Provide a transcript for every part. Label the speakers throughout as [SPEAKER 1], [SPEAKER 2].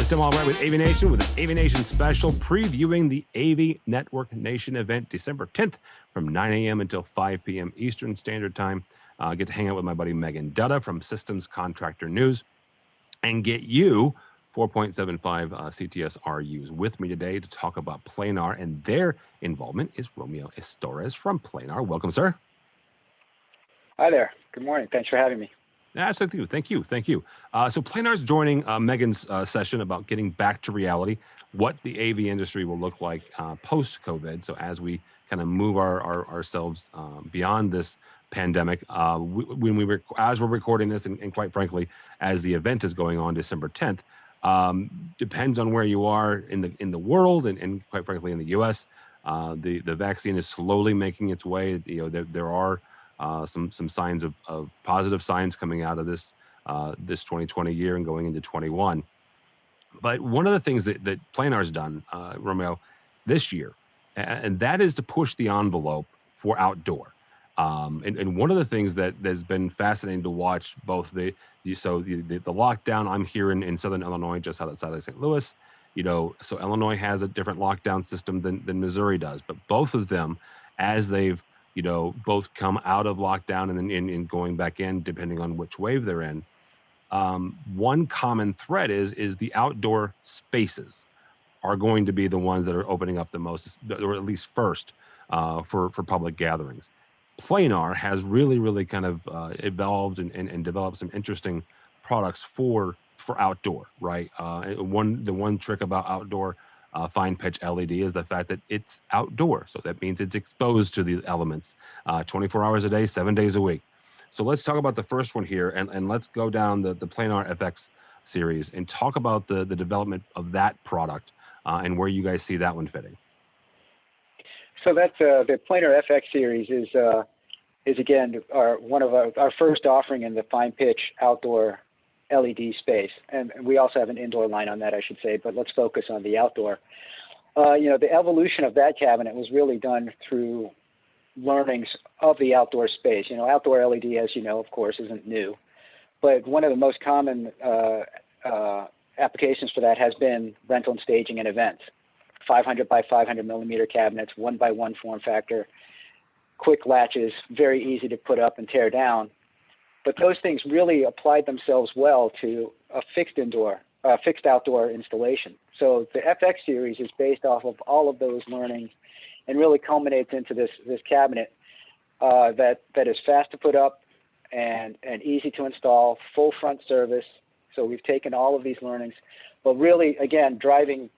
[SPEAKER 1] Tim Albright with AVNation with an AVNation special previewing the AVNetwork Nation event December 10th from 9 a.m. until 5 p.m. Eastern Standard Time. Get to hang out with my buddy Megan Dutta from Systems Contractor News and get you 4.75 CTS RUs. With me today to talk about Planar and their involvement is Romeo Estores from Planar. Welcome, sir.
[SPEAKER 2] Hi there. Good morning. Thanks for having me.
[SPEAKER 1] Absolutely. Thank you. So Planar's joining Megan's session about getting back to reality, what the AV industry will look like post-COVID. So as we kind of move ourselves beyond this pandemic, as we're recording this, and quite frankly, as the event is going on December 10th, depends on where you are in the world and quite frankly in the U.S. The vaccine is slowly making its way. There are some signs of positive signs coming out of this 2020 year and going into 21. But one of the things that Planar's done, Romeo, this year, and that is to push the envelope for outdoor. And one of the things that has been fascinating to watch, both the lockdown. I'm here in Southern Illinois, just outside of St. Louis. So Illinois has a different lockdown system than Missouri does. But both of them, as they've both come out of lockdown and then going back in, depending on which wave they're in. One common thread is the outdoor spaces are going to be the ones that are opening up the most, or at least first, for public gatherings. Planar has really kind of evolved and developed some interesting products for outdoor, right? The one trick about outdoor fine pitch LED is the fact that it's outdoor. So that means it's exposed to the elements 24 hours a day, 7 days a week. So let's talk about the first one here and let's go down the Planar FX series and talk about the development of that product and where you guys see that one fitting.
[SPEAKER 2] So that's the Planar FX series is again one of our first offering in the fine pitch outdoor LED space, and we also have an indoor line on that, I should say, but let's focus on the outdoor. The evolution of that cabinet was really done through learnings of the outdoor space. Outdoor LED, as you know, of course, isn't new, but one of the most common applications for that has been rental and staging and events. 500 by 500 millimeter cabinets, 1x1 form factor, quick latches, very easy to put up and tear down. But those things really applied themselves well to a fixed outdoor installation. So the FX series is based off of all of those learnings and really culminates into this cabinet that is fast to put up and easy to install, full front service. So we've taken all of these learnings, but really, again, driving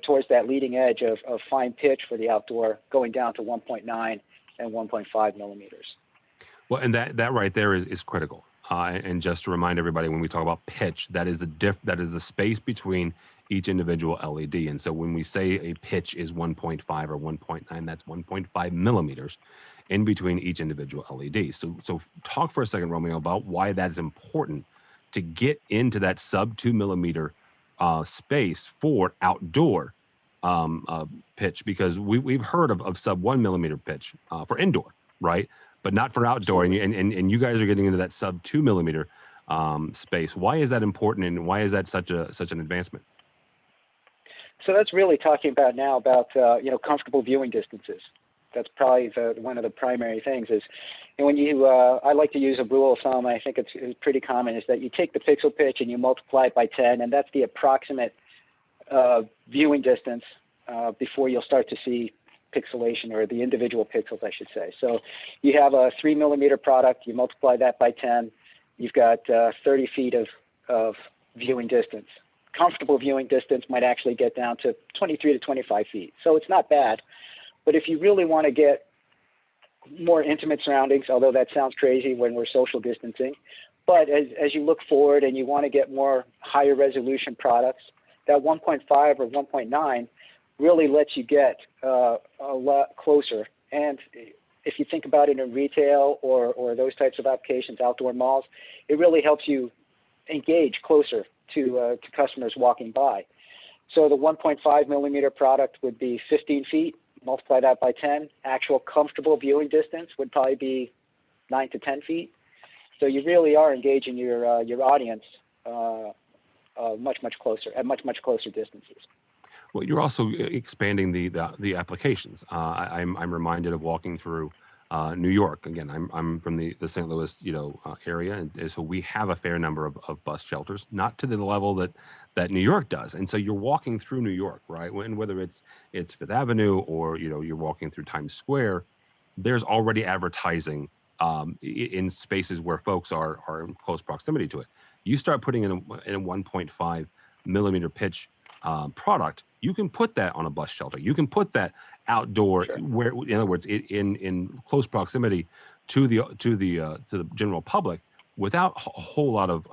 [SPEAKER 2] towards that leading edge of fine pitch for the outdoor, going down to 1.9 and 1.5 millimeters.
[SPEAKER 1] Well, and that right there is critical. And just to remind everybody, when we talk about pitch, that is the space between each individual LED. And so when we say a pitch is 1.5 or 1.9, that's 1.5 millimeters in between each individual LED. So talk for a second, Romeo, about why that is important to get into that sub 2 millimeter space for outdoor pitch, because we've heard of sub 1 millimeter pitch for indoor, right? But not for outdoor, and you guys are getting into that sub 2 millimeter space. Why is that important, and why is that such an advancement?
[SPEAKER 2] So that's really talking about now about comfortable viewing distances. That's probably one of the primary things is, and when I like to use a rule of thumb, I think it's pretty common, is that you take the pixel pitch and you multiply it by 10, and that's the approximate viewing distance before you'll start to see pixelation, or the individual pixels, I should say. So you have a 3 millimeter product, you multiply that by 10, you've got 30 feet of viewing distance. Comfortable viewing distance might actually get down to 23 to 25 feet. So it's not bad. But if you really want to get more intimate surroundings, although that sounds crazy when we're social distancing, but as you look forward and you want to get more higher resolution products, that 1.5 or 1.9 really lets you get a lot closer. And if you think about it in retail or those types of applications, outdoor malls, it really helps you engage closer to customers walking by. So the 1.5 millimeter product would be 15 feet, multiply that by 10. Actual comfortable viewing distance would probably be 9 to 10 feet. So you really are engaging your audience much closer at much closer distances.
[SPEAKER 1] Well, you're also expanding the applications. I'm reminded of walking through New York. Again, I'm from the St. Louis area, and so we have a fair number of bus shelters, not to the level that New York does. And so you're walking through New York, right? When whether it's Fifth Avenue or you're walking through Times Square, there's already advertising in spaces where folks are in close proximity to it. You start putting in a 1.5 millimeter pitch product, you can put that on a bus shelter. You can put that outdoor,
[SPEAKER 2] Sure.
[SPEAKER 1] where, in other words, in close proximity to the general public, without a whole lot of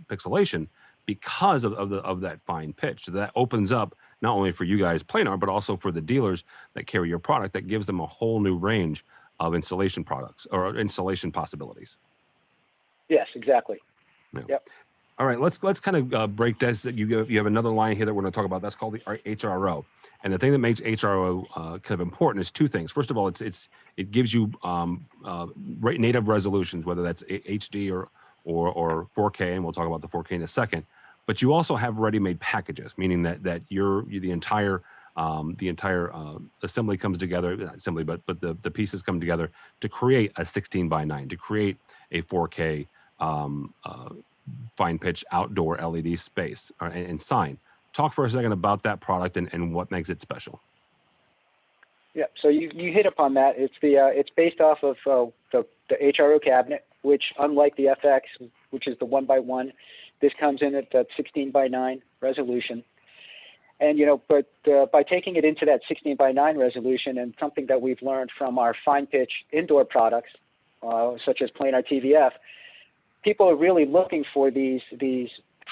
[SPEAKER 1] pixelation, because of that fine pitch. So that opens up not only for you guys, Planar, but also for the dealers that carry your product. That gives them a whole new range of installation products or installation possibilities.
[SPEAKER 2] Yes, exactly.
[SPEAKER 1] Yeah.
[SPEAKER 2] Yep.
[SPEAKER 1] All right, let's kind of break this. You have another line here that we're going to talk about. That's called the HRO, and the thing that makes HRO kind of important is two things. First of all, it gives you native resolutions, whether that's HD or 4K, and we'll talk about the 4K in a second. But you also have ready-made packages, meaning that the entire assembly comes together, not assembly, but the pieces come together to create a 16:9, to create a 4K fine pitch outdoor LED space and sign. Talk for a second about that product and what makes it special.
[SPEAKER 2] Yeah, so you hit upon that. It's based off of the HRO cabinet, which, unlike the FX, which is the 1x1, this comes in at that 16:9 resolution. And but by taking it into that 16:9 resolution, and something that we've learned from our fine pitch indoor products, such as Planar TVF, people are really looking for these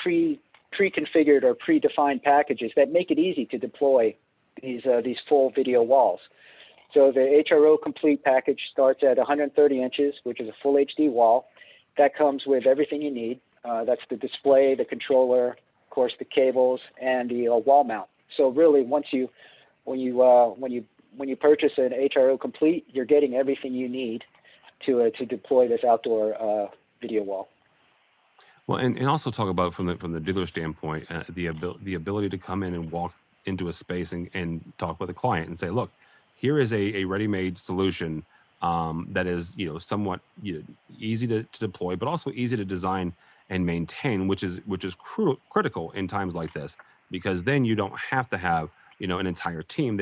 [SPEAKER 2] pre-configured or predefined packages that make it easy to deploy these full video walls. So the HRO Complete package starts at 130 inches, which is a full HD wall. That comes with everything you need. That's the display, the controller, of course, the cables, and the wall mount. So really, when you purchase an HRO Complete, you're getting everything you need to deploy this outdoor video wall.
[SPEAKER 1] Well, and also talk about from the dealer standpoint, the ability to come in and walk into a space and talk with a client and say, look, here is a ready-made solution that is somewhat easy to deploy, but also easy to design and maintain, which is critical in times like this, because then you don't have to have an entire team.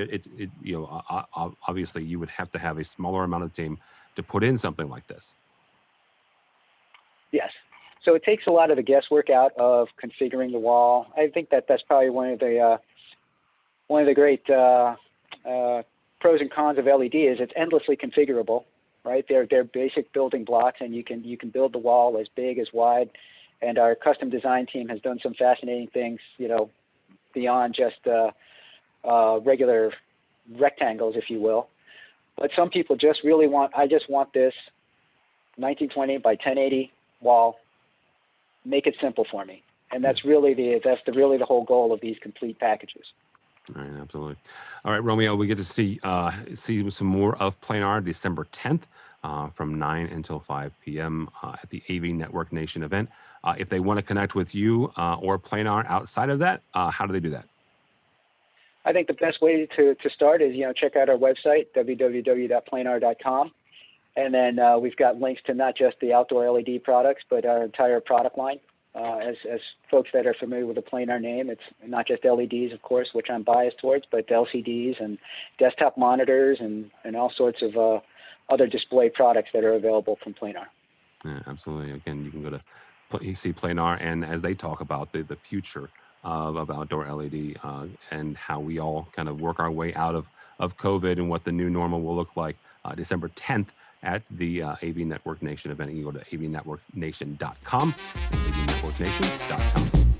[SPEAKER 1] Obviously you would have to have a smaller amount of team to put in something like this.
[SPEAKER 2] Yes. So it takes a lot of the guesswork out of configuring the wall. I think that's probably one of the great pros and cons of LED is it's endlessly configurable, right? They're basic building blocks, and you can build the wall as big as wide. And our custom design team has done some fascinating things, beyond just regular rectangles, if you will. But some people just really I just want this 1920 by 1080 wall. Make it simple for me, and that's really the whole goal of these complete packages.
[SPEAKER 1] All right, absolutely. All right, Romeo, we get to see some more of Planar December 10th from 9 until 5 p.m. At the AVNetwork Nation event. If they want to connect with you or Planar outside of that, how do they do that?
[SPEAKER 2] I think the best way to start is check out our website, www.planar.com. And then we've got links to not just the outdoor LED products, but our entire product line. As folks that are familiar with the Planar name, it's not just LEDs, of course, which I'm biased towards, but LCDs and desktop monitors and all sorts of other display products that are available from Planar.
[SPEAKER 1] Yeah, absolutely. Again, you can go to see Planar, and as they talk about the future of outdoor LED and how we all kind of work our way out of COVID and what the new normal will look like, December 10th. At the AV Network Nation event. You can go to avnetworknation.com and avnetworknation.com.